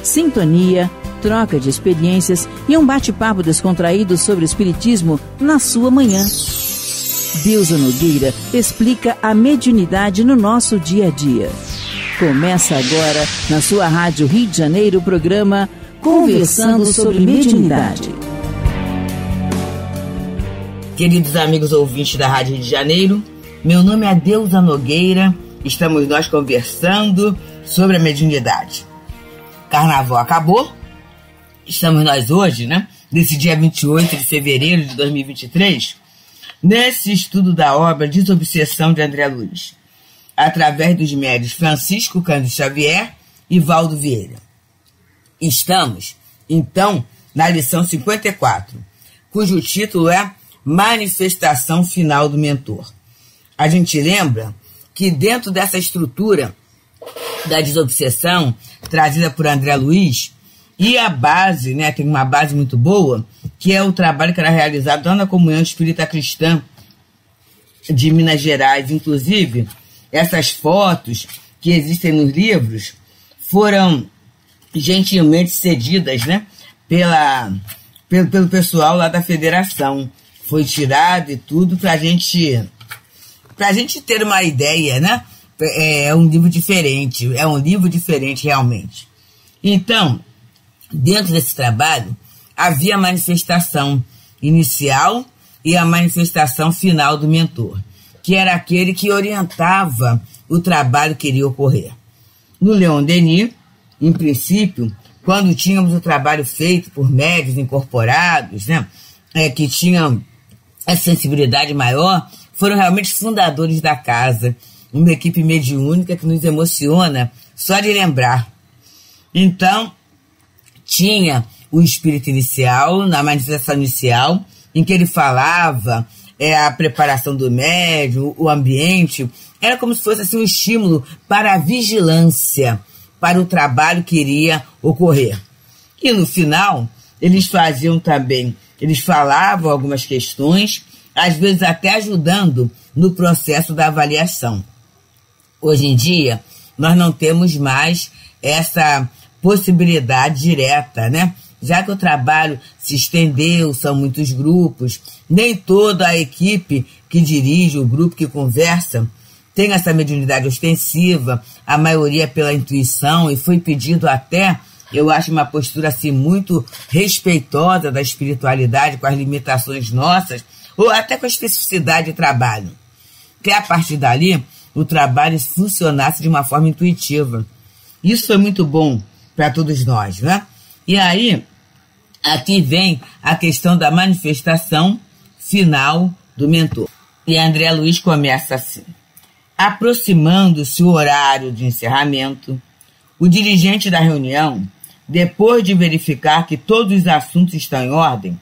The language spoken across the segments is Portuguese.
sintonia, troca de experiências e um bate-papo descontraído sobre o espiritismo na sua manhã. Deusa Nogueira explica a mediunidade no nosso dia a dia. Começa agora, na sua Rádio Rio de Janeiro, o programa Conversando sobre Mediunidade. Queridos amigos ouvintes da Rádio Rio de Janeiro, meu nome é Deusa Nogueira, estamos nós conversando sobre a mediunidade. Carnaval acabou, estamos nós hoje, nesse dia 28 de fevereiro de 2023, nesse estudo da obra Desobsessão de André Luiz, através dos médiuns Francisco Cândido Xavier e Valdo Vieira. Estamos, então, na lição 54, cujo título é Manifestação Final do Mentor. A gente lembra que dentro dessa estrutura da desobsessão trazida por André Luiz, e a base, tem uma base muito boa, que é o trabalho que era realizado lá na Comunhão Espírita Cristã de Minas Gerais. Inclusive, essas fotos que existem nos livros foram gentilmente cedidas, pelo pessoal lá da federação. Foi tirado e tudo pra gente ter uma ideia, É um livro diferente realmente. Então, dentro desse trabalho, havia a manifestação inicial e a manifestação final do mentor, que era aquele que orientava o trabalho que iria ocorrer. No Leon Denis, em princípio, quando tínhamos o trabalho feito por médiuns incorporados, que tinham essa sensibilidade maior, foram realmente fundadores da casa, uma equipe mediúnica que nos emociona só de lembrar. Então, tinha o espírito inicial, na manifestação inicial, em que ele falava a preparação do médium, o ambiente, era como se fosse assim, um estímulo para a vigilância, para o trabalho que iria ocorrer. E no final, eles falavam algumas questões, às vezes até ajudando no processo da avaliação. Hoje em dia, nós não temos mais essa possibilidade direta, Já que o trabalho se estendeu, são muitos grupos, nem toda a equipe que dirige, o grupo que conversa, tem essa mediunidade ostensiva, a maioria pela intuição, e foi pedido até, eu acho uma postura assim muito respeitosa da espiritualidade com as limitações nossas, ou até com a especificidade de trabalho. Que a partir dali, o trabalho funcionasse de uma forma intuitiva. Isso foi muito bom para todos nós, E aí, aqui vem a questão da manifestação final do mentor. E André Luiz começa assim. Aproximando-se o horário de encerramento, o dirigente da reunião, depois de verificar que todos os assuntos estão em ordem,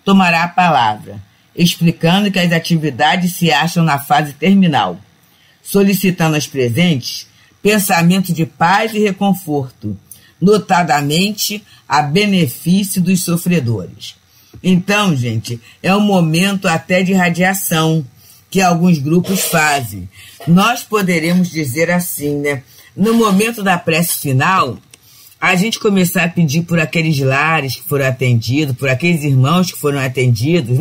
tomará a palavra, explicando que as atividades se acham na fase terminal, solicitando aos presentes pensamento de paz e reconforto, notadamente a benefício dos sofredores. Então, gente, é um momento até de radiação que alguns grupos fazem. Nós poderemos dizer assim, no momento da prece final, a gente começar a pedir por aqueles lares que foram atendidos, por aqueles irmãos que foram atendidos,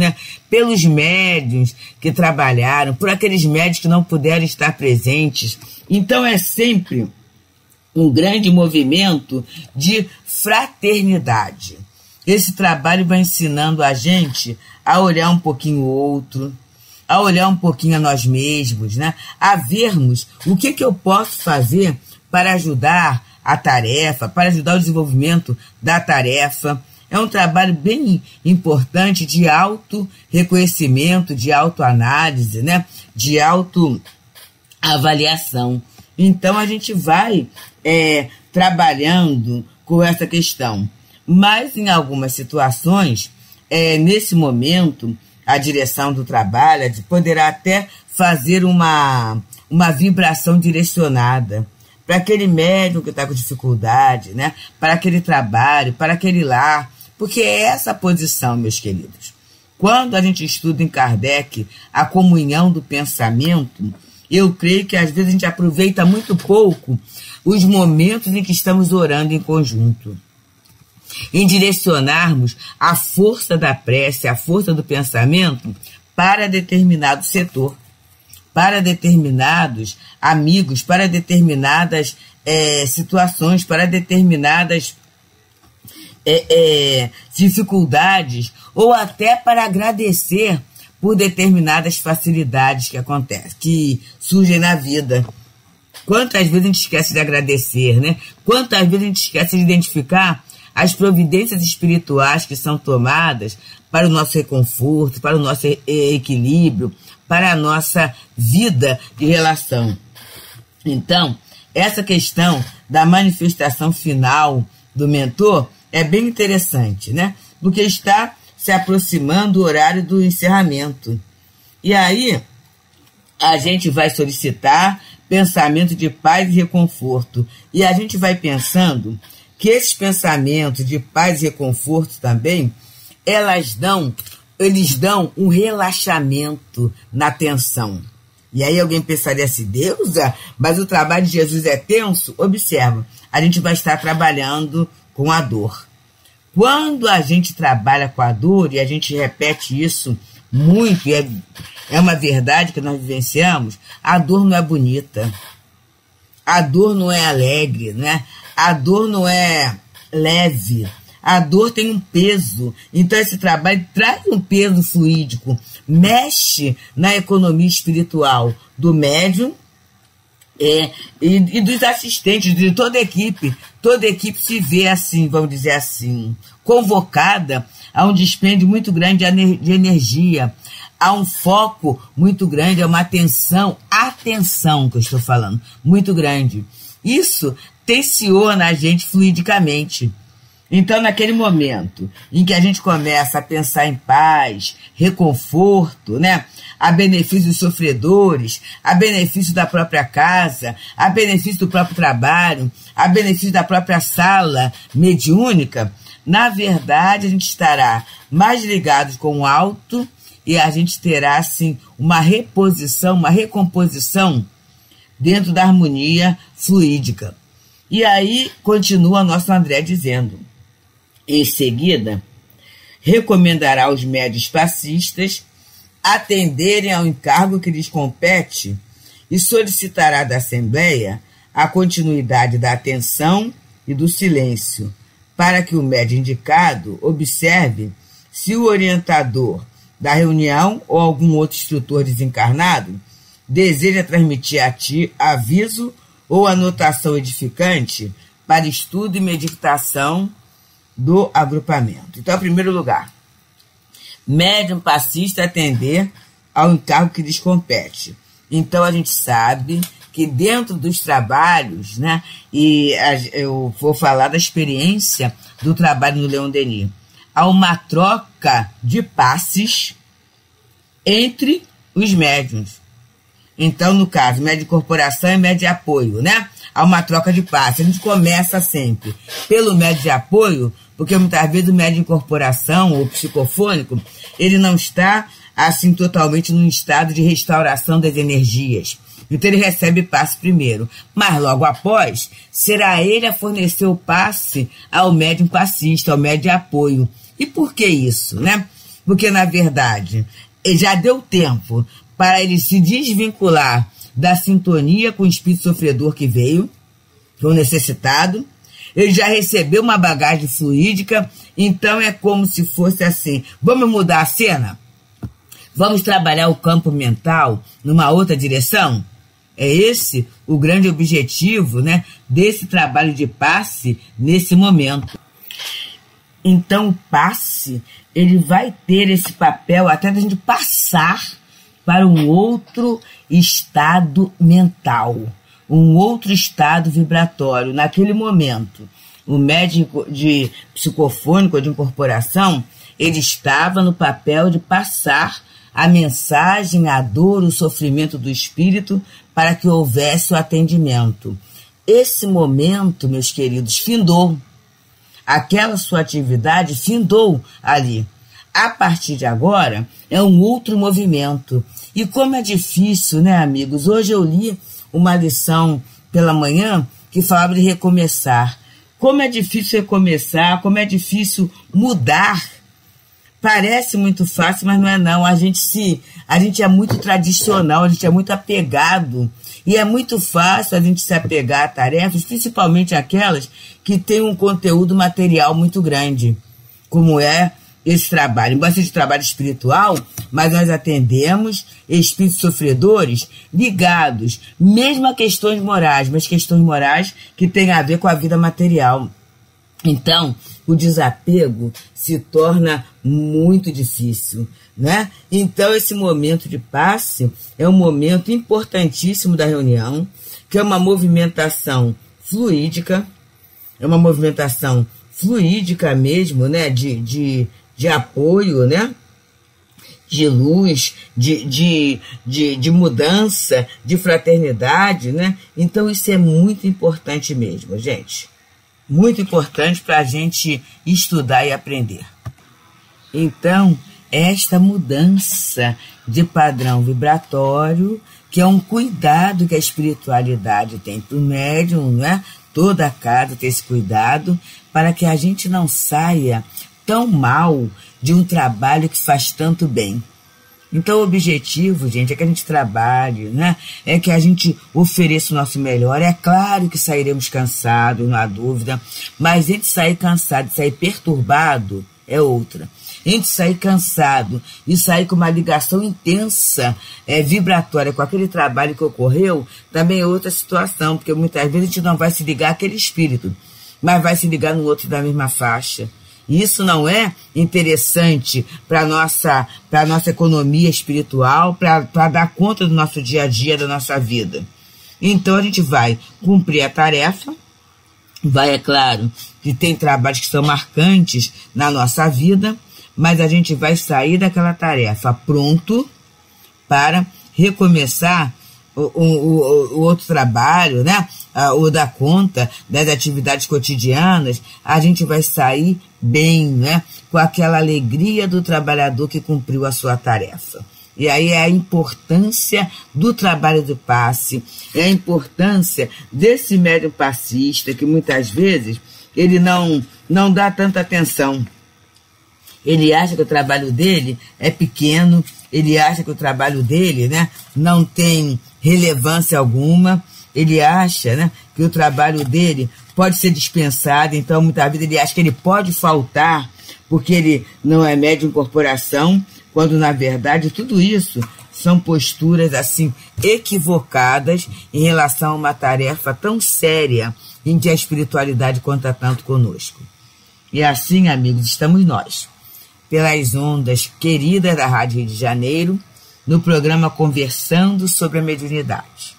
pelos médiuns que trabalharam, por aqueles médiuns que não puderam estar presentes. Então é sempre um grande movimento de fraternidade. Esse trabalho vai ensinando a gente a olhar um pouquinho o outro, a olhar um pouquinho a nós mesmos, a vermos o que eu posso fazer para ajudar a tarefa, para ajudar o desenvolvimento da tarefa. É um trabalho bem importante de auto-reconhecimento, de autoanálise, de autoavaliação. Então, a gente vai trabalhando com essa questão. Mas, em algumas situações, nesse momento, a direção do trabalho poderá até fazer uma vibração direcionada para aquele médium que está com dificuldade, para aquele trabalho, para aquele lar, porque é essa posição, meus queridos. Quando a gente estuda em Kardec a comunhão do pensamento, eu creio que às vezes a gente aproveita muito pouco os momentos em que estamos orando em conjunto. Em direcionarmos a força da prece, a força do pensamento para determinado setor, para determinados amigos, para determinadas situações, para determinadas dificuldades, ou até para agradecer por determinadas facilidades que acontecem, que surgem na vida. Quantas vezes a gente esquece de agradecer, né? Quantas vezes a gente esquece de identificar as providências espirituais que são tomadas para o nosso reconforto, para o nosso equilíbrio, para a nossa vida de relação. Então, essa questão da manifestação final do mentor é bem interessante, né? Porque está se aproximando o horário do encerramento. E aí, a gente vai solicitar pensamento de paz e reconforto. E a gente vai pensando que esses pensamentos de paz e reconforto também, eles dão um relaxamento na tensão. E aí alguém pensaria assim, Deusa, mas o trabalho de Jesus é tenso? Observa, a gente vai estar trabalhando com a dor. Quando a gente trabalha com a dor, e a gente repete isso muito, e é uma verdade que nós vivenciamos, a dor não é bonita, a dor não é alegre, né? A dor não é leve, a dor tem um peso. Então esse trabalho traz um peso fluídico, mexe na economia espiritual do médium e dos assistentes, de toda a equipe. Toda a equipe se vê assim, vamos dizer assim, convocada a um dispêndio muito grande de energia, a um foco muito grande, a uma atenção que eu estou falando, muito grande. Isso tensiona a gente fluidicamente. Então, naquele momento em que a gente começa a pensar em paz, reconforto, né? A benefício dos sofredores, a benefício da própria casa, a benefício do próprio trabalho, a benefício da própria sala mediúnica, na verdade, a gente estará mais ligado com o alto e a gente terá, assim, uma reposição, uma recomposição dentro da harmonia fluídica. E aí, continua nosso André dizendo, em seguida, recomendará aos médiuns passistas atenderem ao encargo que lhes compete e solicitará da Assembleia a continuidade da atenção e do silêncio, para que o médium indicado observe se o orientador da reunião ou algum outro instrutor desencarnado deseja transmitir a ti aviso ou anotação edificante para estudo e meditação do agrupamento. Então, em primeiro lugar, médium passista atender ao encargo que lhes compete. Então, a gente sabe que dentro dos trabalhos, né, e eu vou falar da experiência do trabalho no Leon Denis, há uma troca de passes entre os médiuns. Então, no caso, médio de incorporação e médio de apoio, né? Há uma troca de passes. A gente começa sempre pelo médio de apoio, porque muitas vezes o médio de incorporação ou psicofônico, ele não está, assim, totalmente num estado de restauração das energias. Então ele recebe passe primeiro. Mas logo após, será ele a fornecer o passe ao médium passista, ao médio de apoio. E por que isso, né? Porque, na verdade, já deu tempo para ele se desvincular da sintonia com o espírito sofredor que veio, que é o necessitado. Ele já recebeu uma bagagem fluídica, então é como se fosse assim, vamos mudar a cena? Vamos trabalhar o campo mental numa outra direção? É esse o grande objetivo, né, desse trabalho de passe nesse momento. Então o passe, ele vai ter esse papel até da gente passar para um outro estado mental, um outro estado vibratório. Naquele momento, o médico de psicofônico ou de incorporação, ele estava no papel de passar a mensagem, a dor, o sofrimento do espírito para que houvesse o atendimento. Esse momento, meus queridos, findou. Aquela sua atividade findou ali. A partir de agora, é um outro movimento. E como é difícil, né, amigos? Hoje eu li uma lição pela manhã que falava de recomeçar. Como é difícil recomeçar, como é difícil mudar. Parece muito fácil, mas não é não. A gente é muito tradicional, a gente é muito apegado. E é muito fácil a gente se apegar a tarefas, principalmente aquelas que têm um conteúdo material muito grande, como é esse trabalho. Embora seja trabalho espiritual, mas nós atendemos espíritos sofredores ligados, mesmo a questões morais, mas questões morais que têm a ver com a vida material. Então, o desapego se torna muito difícil, né? Então, esse momento de passe é um momento importantíssimo da reunião, que é uma movimentação fluídica, mesmo, né? De apoio, né? De luz, de mudança, de fraternidade, né? Então, isso é muito importante mesmo, gente. Muito importante para a gente estudar e aprender. Então, esta mudança de padrão vibratório, que é um cuidado que a espiritualidade tem para o médium, né? Toda a casa tem esse cuidado para que a gente não saia tão mal de um trabalho que faz tanto bem. Então o objetivo, gente, é que a gente trabalhe, né? É que a gente ofereça o nosso melhor. É claro que sairemos cansados, não há dúvida, mas a gente sair cansado, sair perturbado é outra. A gente sair cansado e sair com uma ligação intensa, vibratória com aquele trabalho que ocorreu, também é outra situação, porque muitas vezes a gente não vai se ligar àquele espírito, mas vai se ligar no outro da mesma faixa. E isso não é interessante para a nossa economia espiritual, para dar conta do nosso dia a dia, da nossa vida. Então a gente vai cumprir a tarefa, é claro que tem trabalhos que são marcantes na nossa vida, mas a gente vai sair daquela tarefa pronto para recomeçar o outro trabalho, né? O dar conta das atividades cotidianas. A gente vai sair bem, né? Com aquela alegria do trabalhador que cumpriu a sua tarefa. E aí é a importância do trabalho do passe, é a importância desse médium passista que muitas vezes ele não dá tanta atenção. Ele acha que o trabalho dele é pequeno, ele acha que o trabalho dele, né, não tem relevância alguma, ele acha, né, que o trabalho dele pode ser dispensado, então muitas vezes ele acha que ele pode faltar porque ele não é médium em corporação, quando na verdade tudo isso são posturas assim equivocadas em relação a uma tarefa tão séria em que a espiritualidade conta tanto conosco. E assim, amigos, estamos nós, pelas ondas queridas da Rádio Rio de Janeiro, no programa Conversando sobre a Mediunidade.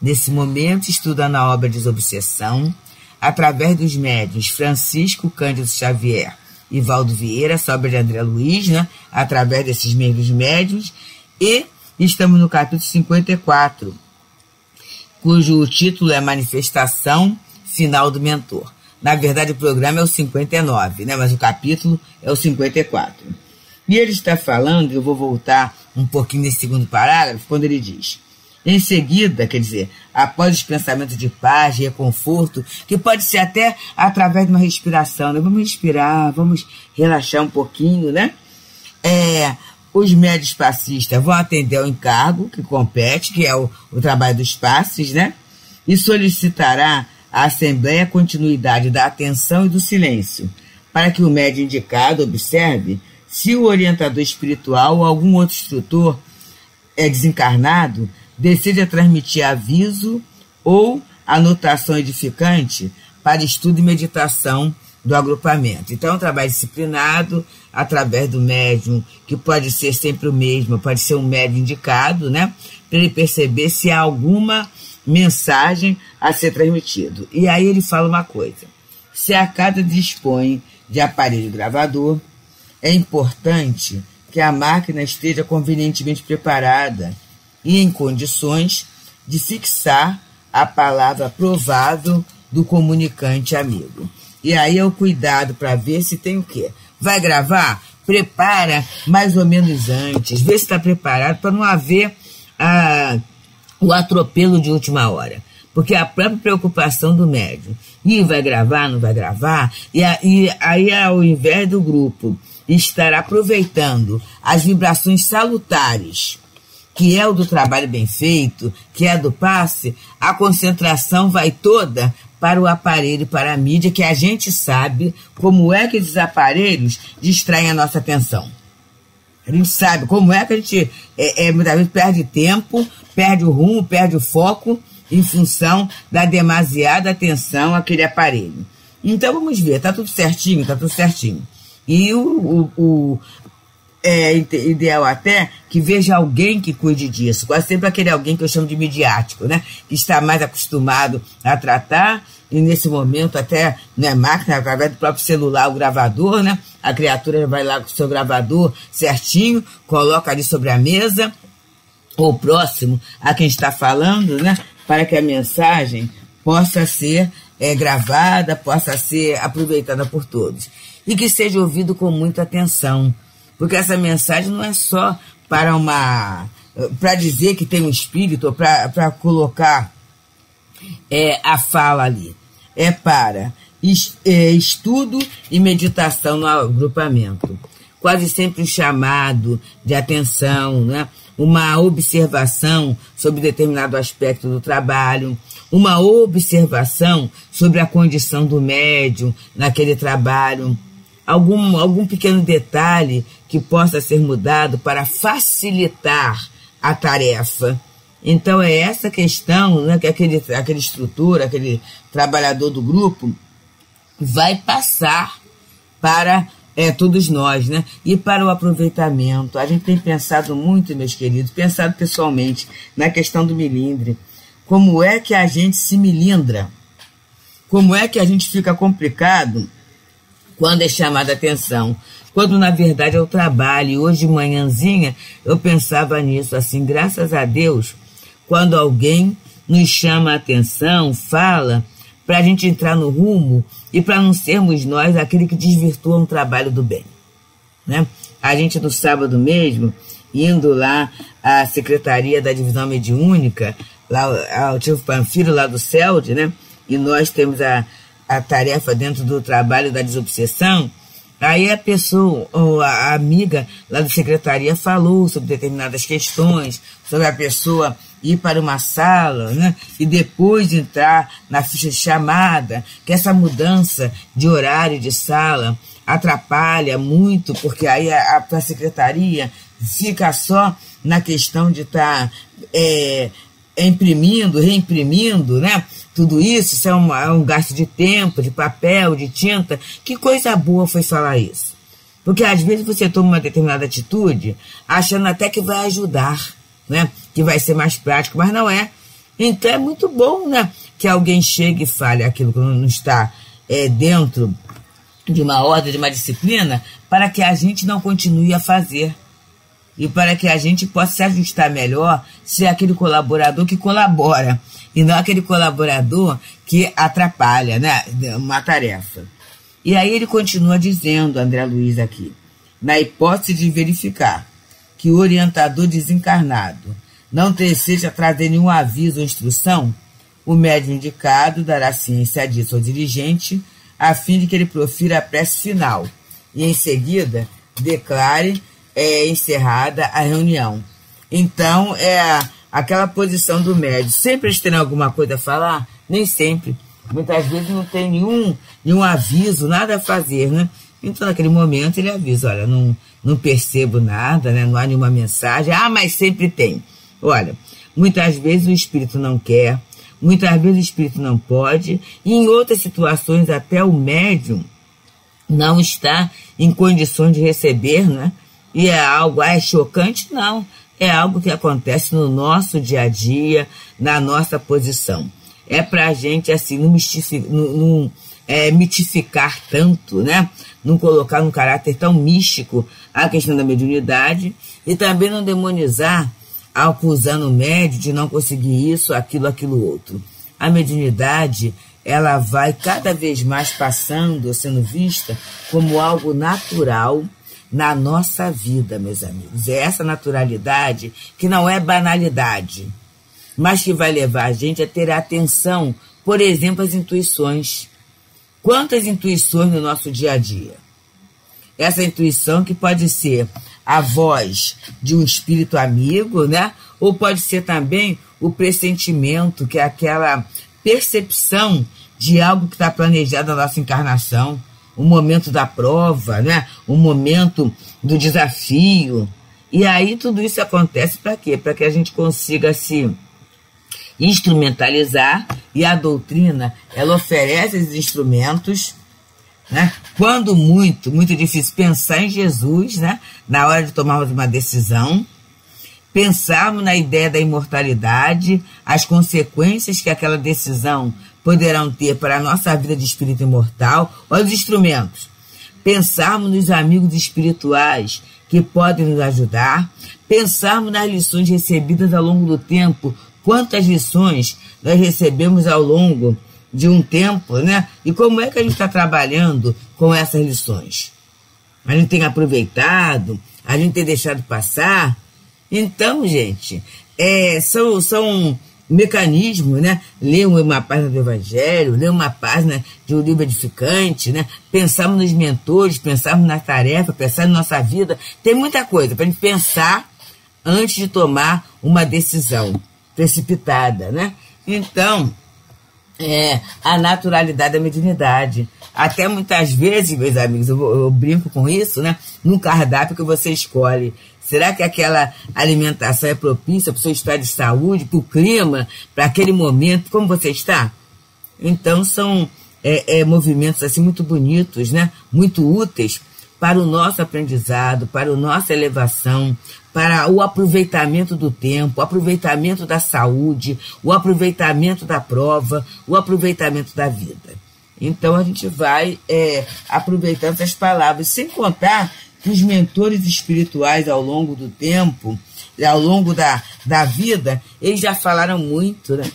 Nesse momento, estudando a obra Desobsessão, através dos médiuns Francisco Cândido Xavier e Valdo Vieira, essa obra de André Luiz, né? Através desses mesmos médiuns, e estamos no capítulo 54, cujo título é Manifestação Final do Mentor. Na verdade, o programa é o 59, né? Mas o capítulo é o 54. E ele está falando, eu vou voltar um pouquinho nesse segundo parágrafo, quando ele diz: em seguida, quer dizer, após os pensamentos de paz, de reconforto, que pode ser até através de uma respiração, né? Vamos respirar, vamos relaxar um pouquinho, né? Os médiuns passistas vão atender ao encargo que compete, que é o trabalho dos passes, né? E solicitará à Assembleia a continuidade da atenção e do silêncio, para que o médium indicado observe se o orientador espiritual ou algum outro instrutor desencarnado deseja transmitir aviso ou anotação edificante para estudo e meditação do agrupamento. Então, é um trabalho disciplinado através do médium, que pode ser sempre o mesmo, pode ser um médium indicado, né? Para ele perceber se há alguma mensagem a ser transmitido. E aí ele fala uma coisa: se a casa dispõe de aparelho gravador, é importante que a máquina esteja convenientemente preparada e em condições de fixar a palavra provável do comunicante amigo. E aí é o cuidado para ver se tem o quê? Vai gravar? prepara mais ou menos antes, vê se está preparado para não haver o atropelo de última hora. Porque a própria preocupação do médium, vai gravar, não vai gravar, e aí ao invés do grupo estar aproveitando as vibrações salutares, que é o do trabalho bem feito, que é do passe, a concentração vai toda para o aparelho, para a mídia, que a gente sabe como é que esses aparelhos distraem a nossa atenção. A gente sabe como é que a gente muitas vezes perde tempo, perde o rumo, perde o foco em função da demasiada atenção àquele aparelho. Então vamos ver, tá tudo certinho, tá tudo certinho. E é ideal até que veja alguém que cuide disso, quase sempre aquele alguém que eu chamo de midiático, né? Que está mais acostumado a tratar, e nesse momento até não é máquina, através do próprio celular, o gravador, né? A criatura vai lá com o seu gravador certinho, coloca ali sobre a mesa, ou próximo a quem está falando, né? Para que a mensagem possa ser gravada, possa ser aproveitada por todos. E que seja ouvido com muita atenção. Porque essa mensagem não é só para dizer que tem um espírito, ou para colocar a fala ali. É para estudo e meditação no agrupamento. Quase sempre um chamado de atenção, né? Uma observação sobre determinado aspecto do trabalho, uma observação sobre a condição do médium naquele trabalho, algum pequeno detalhe que possa ser mudado para facilitar a tarefa. Então é essa questão, né, que aquele estrutura, aquele trabalhador do grupo vai passar para todos nós, né? E para o aproveitamento. A gente tem pensado muito, meus queridos, pensado pessoalmente na questão do milindre. Como é que a gente se milindra? Como é que a gente fica complicado quando é chamada a atenção? Quando na verdade é o trabalho. E hoje de manhãzinha eu pensava nisso, assim, graças a Deus, quando alguém nos chama a atenção, fala, para a gente entrar no rumo e para não sermos nós aquele que desvirtua um trabalho do bem, né? A gente no sábado mesmo, indo lá à Secretaria da Divisão Mediúnica, lá ao tio Panfiro lá do CELD, né? E nós temos a tarefa dentro do trabalho da desobsessão. Aí a pessoa, a amiga lá da secretaria falou sobre determinadas questões, sobre a pessoa ir para uma sala, né, e depois entrar na ficha de chamada, que essa mudança de horário de sala atrapalha muito, porque aí a secretaria fica só na questão de estar imprimindo, reimprimindo, né? Tudo isso é um gasto de tempo, de papel, de tinta. Que coisa boa foi falar isso. Porque às vezes você toma uma determinada atitude achando até que vai ajudar, né? Que vai ser mais prático, mas não é. Então é muito bom, né? Que alguém chegue e fale aquilo que não está dentro de uma ordem, de uma disciplina, para que a gente não continue a fazer. E para que a gente possa se ajustar melhor, ser aquele colaborador que colabora, e não aquele colaborador que atrapalha, né, uma tarefa. E aí ele continua dizendo, André Luiz aqui, na hipótese de verificar que o orientador desencarnado não deseja trazer nenhum aviso ou instrução, o médium indicado dará ciência disso ao dirigente, a fim de que ele profira a prece final, e em seguida declare encerrada a reunião. Então, aquela posição do médium. Sempre eles terem alguma coisa a falar? Nem sempre. Muitas vezes não tem nenhum aviso, nada a fazer, né? Então, naquele momento, ele avisa, olha, não percebo nada, né? Não há nenhuma mensagem. Ah, mas sempre tem. Olha, muitas vezes o espírito não quer, muitas vezes o espírito não pode, e em outras situações até o médium não está em condições de receber, né? E é algo chocante? Não. É algo que acontece no nosso dia a dia, na nossa posição. É para a gente, assim, não mitificar tanto, né? Não colocar num caráter tão místico a questão da mediunidade e também não demonizar, acusando o médium de não conseguir isso, aquilo outro. A mediunidade, ela vai cada vez mais passando, sendo vista como algo natural, na nossa vida, meus amigos. É essa naturalidade que não é banalidade, mas que vai levar a gente a ter atenção, por exemplo, às intuições. Quantas intuições no nosso dia a dia? Essa intuição que pode ser a voz de um espírito amigo, né? Ou pode ser também o pressentimento, que é aquela percepção de algo que está planejado na nossa encarnação, o momento da prova, né? O momento do desafio. E aí tudo isso acontece para quê? Para que a gente consiga se instrumentalizar, e a doutrina, ela oferece esses instrumentos, né? Quando muito difícil, pensar em Jesus, né? Na hora de tomarmos uma decisão, pensarmos na ideia da imortalidade, as consequências que aquela decisão poderão ter para a nossa vida de espírito imortal. Olha os instrumentos. Pensarmos nos amigos espirituais que podem nos ajudar, pensarmos nas lições recebidas ao longo do tempo. Quantas lições nós recebemos ao longo de um tempo, né? E como é que a gente está trabalhando com essas lições? A gente tem aproveitado, a gente tem deixado passar. Então, gente, são mecanismos, né? Ler uma página do Evangelho, ler uma página de um livro edificante, né? Pensarmos nos mentores, pensarmos na tarefa, pensar na nossa vida. Tem muita coisa para a gente pensar antes de tomar uma decisão precipitada, né? Então, a naturalidade da mediunidade. Até muitas vezes, meus amigos, eu brinco com isso, né? Num cardápio que você escolhe. Será que aquela alimentação é propícia para o seu estado de saúde, para o clima, para aquele momento, como você está? Então, são movimentos assim muito bonitos, né? Muito úteis para o nosso aprendizado, para a nossa elevação, para o aproveitamento do tempo, o aproveitamento da saúde, o aproveitamento da prova, o aproveitamento da vida. Então, a gente vai aproveitando essas palavras, sem contar que os mentores espirituais ao longo do tempo, ao longo da vida, eles já falaram muito, né?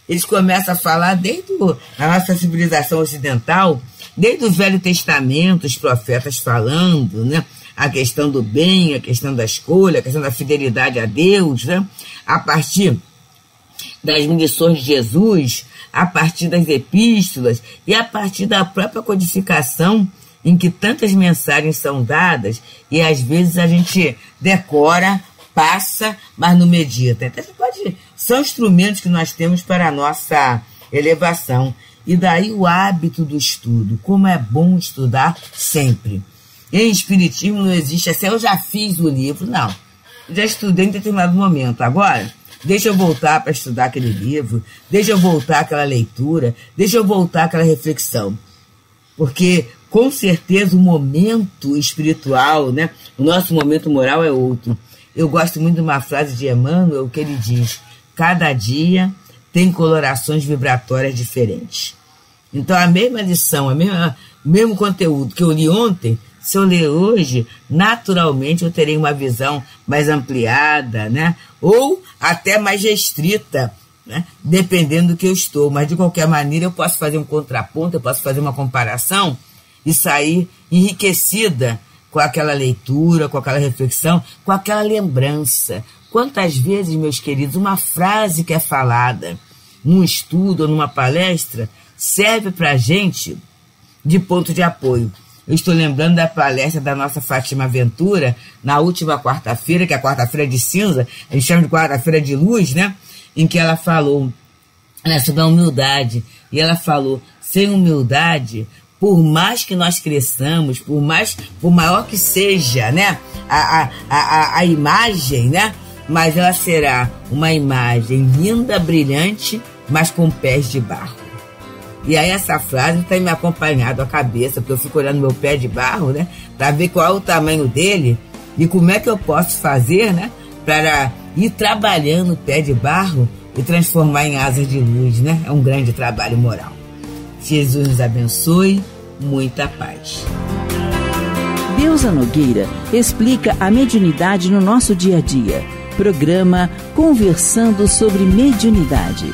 Eles começam a falar desde a nossa civilização ocidental, desde o Velho Testamento, os profetas falando, né? A questão do bem, a questão da escolha, a questão da fidelidade a Deus, né? A partir das lições de Jesus, a partir das epístolas e a partir da própria codificação, em que tantas mensagens são dadas e às vezes a gente decora, passa, mas não medita. Então, são instrumentos que nós temos para a nossa elevação. E daí o hábito do estudo. Como é bom estudar sempre. Em Espiritismo não existe assim, eu já fiz o livro. Não, eu já estudei em determinado momento. Agora, deixa eu voltar para estudar aquele livro, deixa eu voltar àquela leitura, deixa eu voltar àquela reflexão. Porque, com certeza, o momento espiritual, né? O nosso momento moral é outro. Eu gosto muito de uma frase de Emmanuel, que ele diz: cada dia tem colorações vibratórias diferentes. Então, a mesma lição, o mesmo conteúdo que eu li ontem, se eu ler hoje, naturalmente eu terei uma visão mais ampliada, né? Ou até mais restrita, né? Dependendo do que eu estou. Mas, de qualquer maneira, eu posso fazer um contraponto, eu posso fazer uma comparação e sair enriquecida com aquela leitura, com aquela reflexão, com aquela lembrança. Quantas vezes, meus queridos, uma frase que é falada num estudo ou numa palestra serve para a gente de ponto de apoio. Eu estou lembrando da palestra da nossa Fátima Ventura, na última quarta-feira, que é a quarta-feira de cinza, a gente chama de quarta-feira de luz, né? Em que ela falou, né, sobre a humildade. E ela falou, sem humildade, por mais que nós cresçamos, por maior que seja, né, a imagem, né? Mas ela será uma imagem linda, brilhante, mas com pés de barro. E aí essa frase tem me acompanhado a cabeça, porque eu fico olhando meu pé de barro, né? Para ver qual é o tamanho dele e como é que eu posso fazer, né? Para ir trabalhando o pé de barro e transformar em asas de luz, né? É um grande trabalho moral. Jesus nos abençoe, muita paz. Deusa Nogueira explica a mediunidade no nosso dia a dia. Programa Conversando sobre Mediunidade.